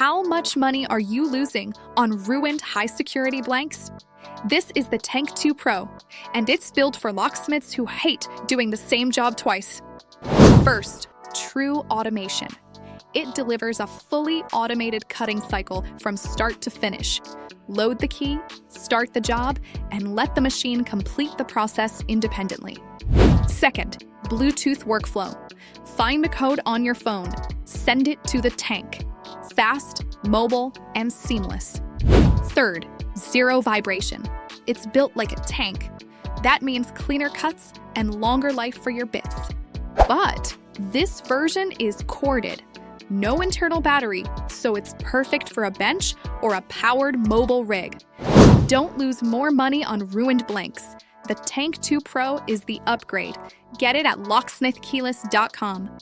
How much money are you losing on ruined high-security blanks? This is the Tank 2 Pro, and it's built for locksmiths who hate doing the same job twice. First, true automation. It delivers a fully automated cutting cycle from start to finish. Load the key, start the job, and let the machine complete the process independently. Second, Bluetooth workflow. Find the code on your phone, send it to the tank. Fast, mobile, and seamless. Third, zero vibration. It's built like a tank. That means cleaner cuts and longer life for your bits. But this version is corded. No internal battery, so it's perfect for a bench or a powered mobile rig. Don't lose more money on ruined blanks. The Tank 2 Pro is the upgrade. Get it at locksmithkeyless.com.